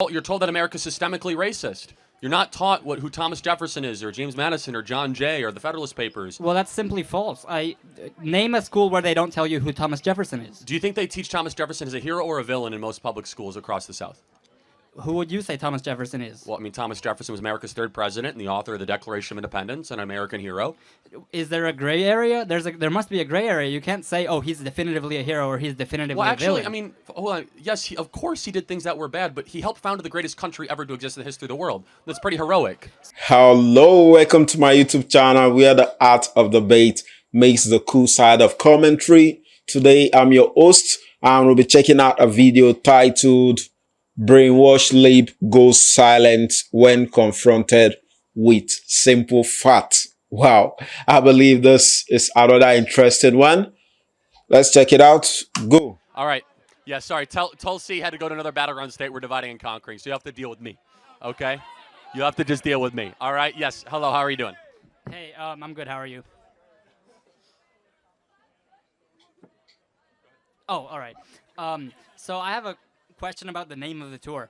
You're told that America's systemically racist. You're not taught who Thomas Jefferson is, or James Madison, or John Jay, or the Federalist Papers. Well, that's simply false. Name a school where they don't tell you who Thomas Jefferson is. Do you think they teach Thomas Jefferson as a hero or a villain in most public schools across the South? Who would you say Thomas Jefferson is? Well, I mean, Thomas Jefferson was America's third president and the author of the Declaration of Independence and an American hero. Is there a gray area? There must be a gray area. You can't say, oh, he's definitively a hero or he's definitively Well, a villain. actually, I mean, hold on. Yes, of course he did things that were bad, but he helped found the greatest country ever to exist in the history of the world. That's pretty heroic. Hello, welcome to my YouTube channel where the art of debate makes the cool side of commentary. Today, I'm your host, and we'll be checking out a video titled Brainwash Lib Goes Silent When Confronted with Simple Facts. Wow, I believe this is another interesting one. Let's check it out. Go. All right. Yeah, sorry. Tulsi had to go to another battleground state. We're dividing and conquering, so you have to deal with me, okay? You have to just deal with me. All right? Yes. Hello. How are you doing? Hey, I'm good. How are you? Oh, all right. So I have a question about the name of the tour.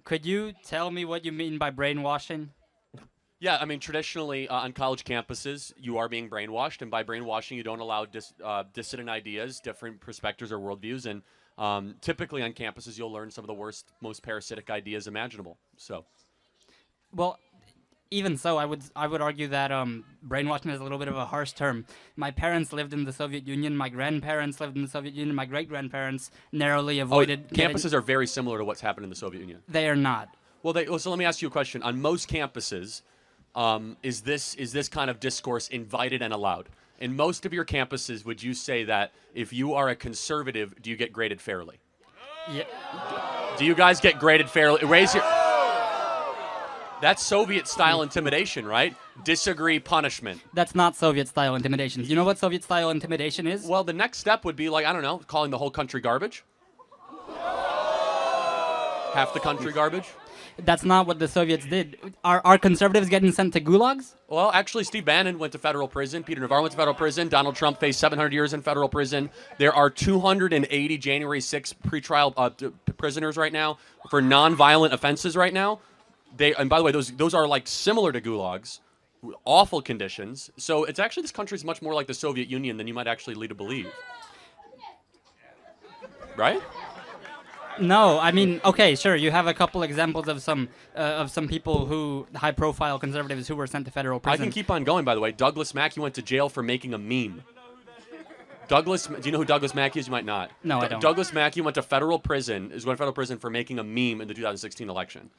Could you tell me what you mean by brainwashing? Yeah, I mean, traditionally on college campuses, you are being brainwashed, and by brainwashing, you don't allow dissident ideas, different perspectives or worldviews, and typically on campuses, you'll learn some of the worst, most parasitic ideas imaginable. So, Well, even so, I would argue that brainwashing is a little bit of a harsh term. My parents lived in the Soviet Union. My grandparents lived in the Soviet Union. My great-grandparents narrowly avoided. Campuses are very similar to what's happened in the Soviet Union. They are not. Well, so let me ask you a question. On most campuses, is this kind of discourse invited and allowed? In most of your campuses, would you say that if you are a conservative, do you get graded fairly? Yeah. Do you guys get graded fairly? Raise your... That's Soviet-style intimidation, right? Disagree, punishment. That's not Soviet-style intimidation. You know what Soviet-style intimidation is? Well, the next step would be like, I don't know, calling the whole country garbage. Half the country garbage. That's not what the Soviets did. Are conservatives getting sent to gulags? Well, actually, Steve Bannon went to federal prison. Peter Navarro went to federal prison. Donald Trump faced 700 years in federal prison. There are 280 January 6 pretrial prisoners right now for nonviolent offenses right now. And by the way, those are like similar to gulags, awful conditions. So it's actually, this country is much more like the Soviet Union than you might actually lead to believe. Right? No, I mean, okay, sure. You have a couple examples of some people who high-profile conservatives who were sent to federal prison. I can keep on going. By the way, Douglas Mackey went to jail for making a meme. Do you know who Douglas Mackey is? You might not. No, I don't. Douglas Mackey went to federal prison. Is going to federal prison for making a meme in the 2016 election.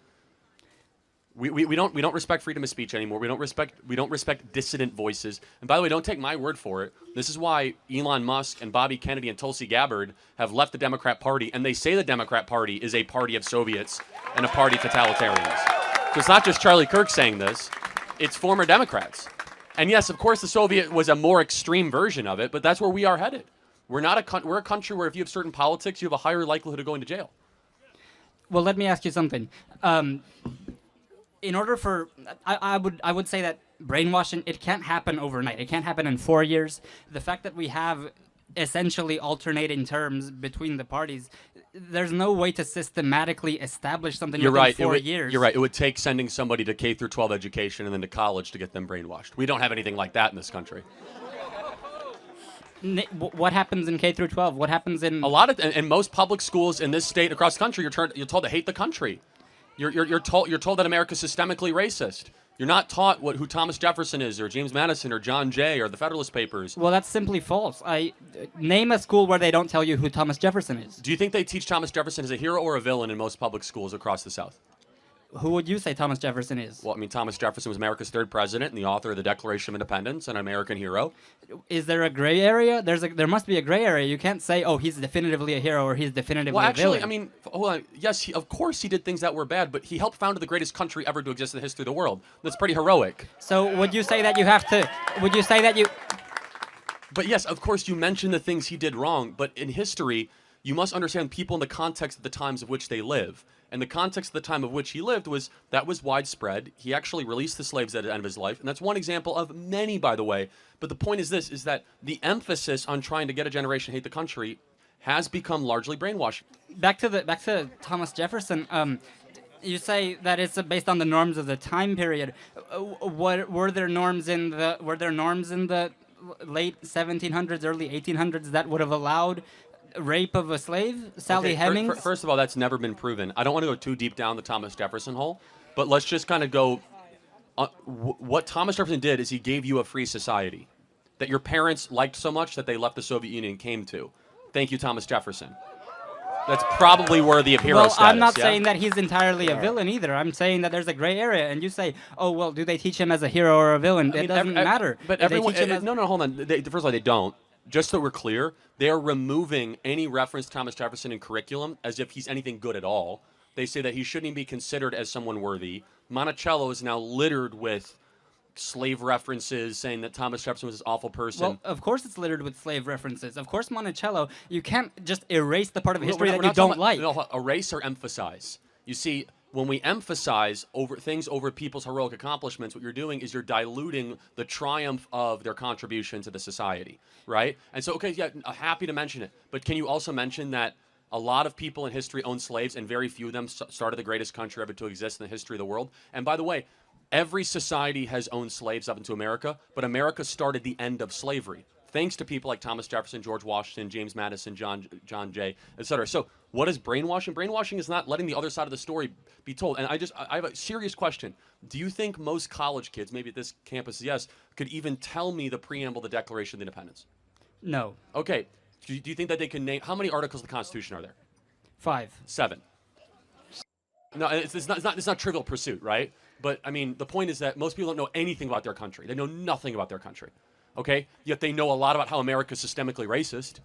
We don't respect freedom of speech anymore. We don't respect dissident voices. And by the way, don't take my word for it. This is why Elon Musk and Bobby Kennedy and Tulsi Gabbard have left the Democrat Party, and they say the Democrat Party is a party of Soviets and a party of totalitarians. So it's not just Charlie Kirk saying this; it's former Democrats. And yes, of course, the Soviet was a more extreme version of it, but that's where we are headed. We're a country where if you have certain politics, you have a higher likelihood of going to jail. Well, let me ask you something. In order for, I would say that brainwashing, it can't happen overnight. It can't happen in 4 years. The fact that we have essentially alternating terms between the parties, there's no way to systematically establish something within 4 years. You're right. It would take sending somebody to K through 12 education and then to college to get them brainwashed. We don't have anything like that in this country. What happens in K through 12? What happens in in most public schools in this state across the country? You're told to hate the country. You're told that America's systemically racist. You're not taught who Thomas Jefferson is, or James Madison, or John Jay, or the Federalist Papers. Well, that's simply false. Name a school where they don't tell you who Thomas Jefferson is. Do you think they teach Thomas Jefferson as a hero or a villain in most public schools across the South? Who would you say Thomas Jefferson is? Well, I mean, Thomas Jefferson was America's third president and the author of the Declaration of Independence and an American hero. Is there a gray area? There must be a gray area. You can't say, oh, he's definitively a hero or he's definitively a villain. Well, actually, I mean, hold on. Yes, of course he did things that were bad, but he helped found the greatest country ever to exist in the history of the world. That's pretty heroic. So would you say that you have to, would you say that you... But yes, of course, you mentioned the things he did wrong, but in history, you must understand people in the context of the times of which they live. And the context of the time of which he lived was widespread. He actually released the slaves at the end of his life. And that's one example of many, by the way. But the point is this, is that the emphasis on trying to get a generation to hate the country has become largely brainwashed. Back to Thomas Jefferson. You say that it's based on the norms of the time period. What were there norms in the late 1700s, early 1800s that would have allowed rape of a slave? Sally Okay, Hemings. First of all, that's never been proven. I don't want to go too deep down the Thomas Jefferson hole, but let's just kind of go. What Thomas Jefferson did is he gave you a free society that your parents liked so much that they left the Soviet Union and came to. Thank you, Thomas Jefferson. That's probably worthy of hero Well, status. I'm not yeah? saying that he's entirely a villain either. I'm saying that there's a gray area, and you say, "Oh, well, do they teach him as a hero or a villain?" It doesn't matter. But Do they everyone, teach him as- no, hold on. First of all, they don't. Just so we're clear, they are removing any reference to Thomas Jefferson in curriculum as if he's anything good at all. They say that he shouldn't even be considered as someone worthy. Monticello is now littered with slave references, saying that Thomas Jefferson was this awful person. Well, of course it's littered with slave references. Of course, Monticello, you can't just erase the part of We're history not- that we're you not talking don't like. about- No, erase or emphasize. You see, when we emphasize over things over people's heroic accomplishments, what you're doing is you're diluting the triumph of their contribution to the society, right? And so, okay, yeah, happy to mention it, but can you also mention that a lot of people in history owned slaves, and very few of them started the greatest country ever to exist in the history of the world? And by the way, every society has owned slaves up into America, but America started the end of slavery, thanks to people like Thomas Jefferson, George Washington, James Madison, John Jay, etc. So what is brainwashing? Brainwashing is not letting the other side of the story be told. And I have a serious question. Do you think most college kids, maybe at this campus, yes, could even tell me the preamble of the Declaration of Independence? No. Okay. Do you think that they can name, how many articles of the Constitution are there? 5. 7. No, it's not Trivial Pursuit, right? But I mean, the point is that most people don't know anything about their country. They know nothing about their country. Okay? Yet they know a lot about how America is systemically racist,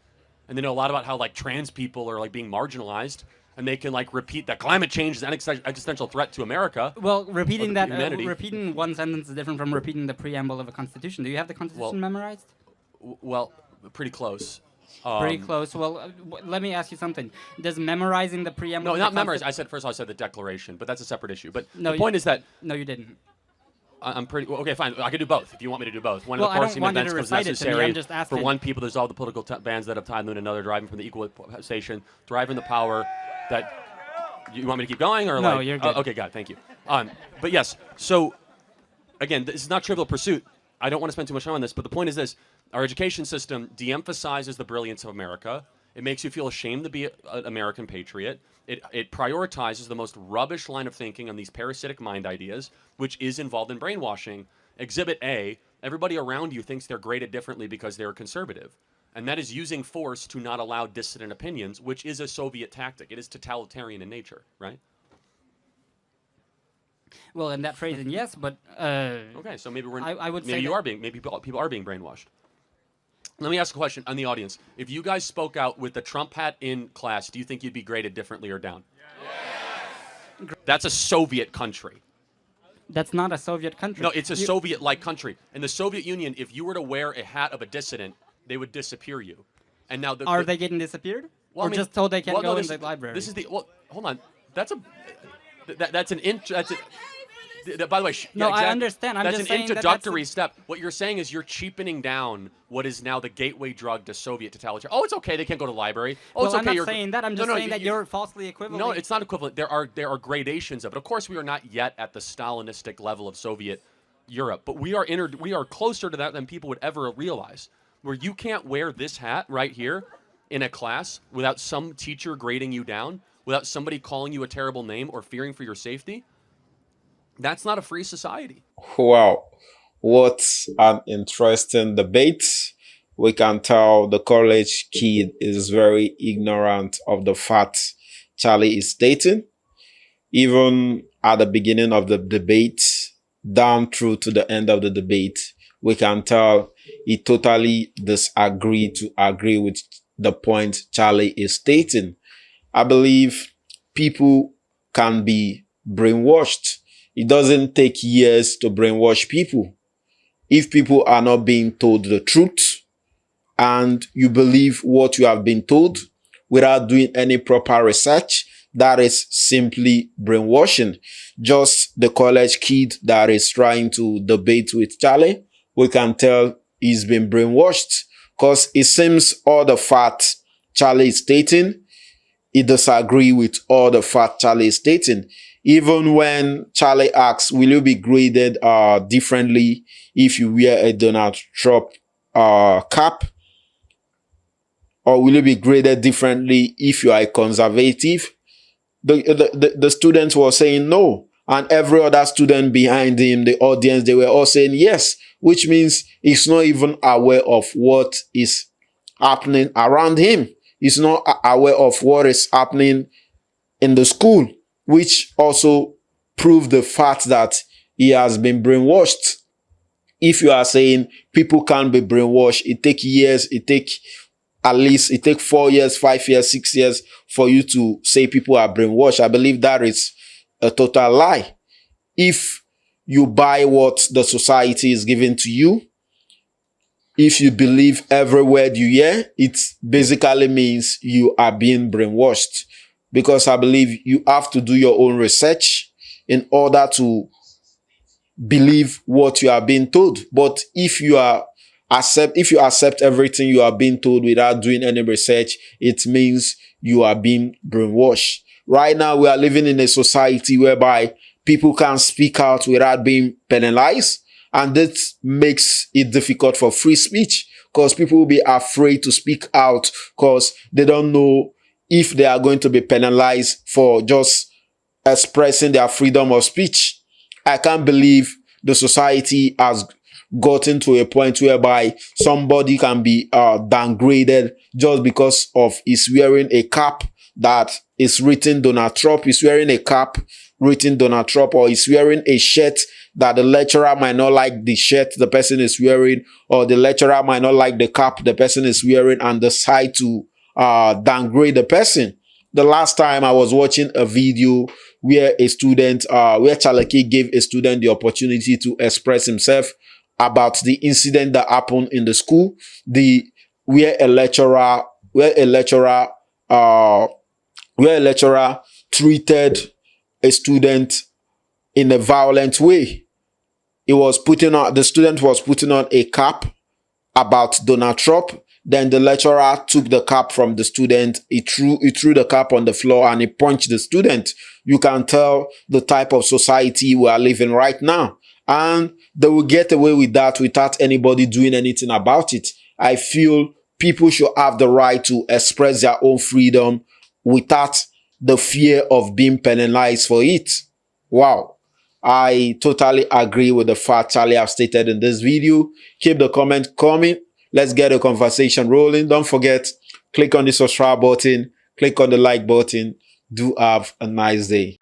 and they know a lot about how like trans people are like being marginalized, and they can like repeat that climate change is an existential threat to America. Well, repeating that, humanity. repeating one sentence is different from repeating the preamble of a constitution. Do you have the constitution memorized? Well, pretty close. Pretty close. Well, let me ask you something. Does memorizing the preamble? No, of not the memorize. I said first of all, I said the Declaration, but that's a separate issue. But No, the point is that No, you didn't. I'm pretty well, okay. Fine, I could do both if you want me to do both. One Well, of I the don't forcing want you events to was recite it to me, necessary I'm just for asking. one people to dissolve the political bands that have tied them to another, driving from the equal station, driving the power that. You want me to keep going or No, like? you're good. Okay, God, thank you. But yes, so again, this is not Trivial Pursuit. I don't want to spend too much time on this, but the point is this: our education system de-emphasizes the brilliance of America. It makes you feel ashamed to be an American patriot. It prioritizes the most rubbish line of thinking on these parasitic mind ideas, which is involved in brainwashing. Exhibit A, everybody around you thinks they're graded differently because they're conservative. And that is using force to not allow dissident opinions, which is a Soviet tactic. It is totalitarian in nature, right? Well, in that phrasing, yes, but Okay, so maybe I would say maybe that- maybe people are being brainwashed. Let me ask a question on the audience. If you guys spoke out with the Trump hat in class, do you think you'd be graded differently or down? Yes. That's a Soviet country. that's not a Soviet country. No, it's a Soviet-like country. In the Soviet Union, if you were to wear a hat of a dissident, they would disappear you. And now Are they getting disappeared? Well, or I mean- just told they can't well, no, go this- in the library? This is the hold on. That's a that's an int. That's a, by the way, No, I understand. I'm that's just an saying that that's introductory step. What you're saying is you're cheapening down what is now the gateway drug to Soviet totalitarian. Oh, it's okay. They can't go to the library. Oh, well, it's okay. I'm not you're- saying that. I'm just No, saying that you- you're falsely equivalent. No, it's not equivalent. There are gradations of it. Of course, we are not yet at the Stalinistic level of Soviet Europe, but we are closer to that than people would ever realize. Where you can't wear this hat right here in a class without some teacher grading you down, without somebody calling you a terrible name or fearing for your safety. That's not a free society. Wow, what an interesting debate. We can tell the college kid is very ignorant of the fact Charlie is stating. Even at the beginning of the debate, down through to the end of the debate, we can tell he totally disagreed to agree with the point Charlie is stating. I believe people can be brainwashed. It doesn't take years to brainwash people. If people are not being told the truth and you believe what you have been told without doing any proper research, that is simply brainwashing. Just the college kid that is trying to debate with Charlie, we can tell he's been brainwashed because it seems all the fact Charlie is stating, he disagree with all the fact Charlie is stating. Even when Charlie asks, will you be graded differently if you wear a Donald Trump cap? Or will you be graded differently if you are a conservative? The students were saying no. And every other student behind him, the audience, they were all saying yes. Which means he's not even aware of what is happening around him. He's not aware of what is happening in the school. Which also proves the fact that he has been brainwashed. If you are saying people can't be brainwashed, it takes years, it takes 4 years, 5 years, 6 years for you to say people are brainwashed. I believe that is a total lie. If you buy what the society is giving to you, if you believe every word you hear, it basically means you are being brainwashed. Because I believe you have to do your own research in order to believe what you are being told. But if you accept everything you are being told without doing any research, it means you are being brainwashed. Right now, we are living in a society whereby people can't speak out without being penalized. And this makes it difficult for free speech because people will be afraid to speak out because they don't know if they are going to be penalized for just expressing their freedom of speech. I can't believe the society has gotten to a point whereby somebody can be downgraded just because of he's wearing a cap that is written Donald Trump, he's wearing a cap written Donald Trump, or he's wearing a shirt that the lecturer might not like the shirt the person is wearing, or the lecturer might not like the cap the person is wearing and decide to downgrade the person. The last time I was watching a video where a student, where Chaleke gave a student the opportunity to express himself about the incident that happened in the school, where a lecturer treated a student in a violent way. The student was putting on a cap about Donald Trump. Then the lecturer took the cap from the student. He threw the cap on the floor and he punched the student. You can tell the type of society we are living right now. And they will get away with that without anybody doing anything about it. I feel people should have the right to express their own freedom without the fear of being penalized for it. Wow. I totally agree with the fact Charlie have stated in this video. Keep the comment coming. Let's get a conversation rolling. Don't forget, click on the subscribe button, click on the like button. Do have a nice day.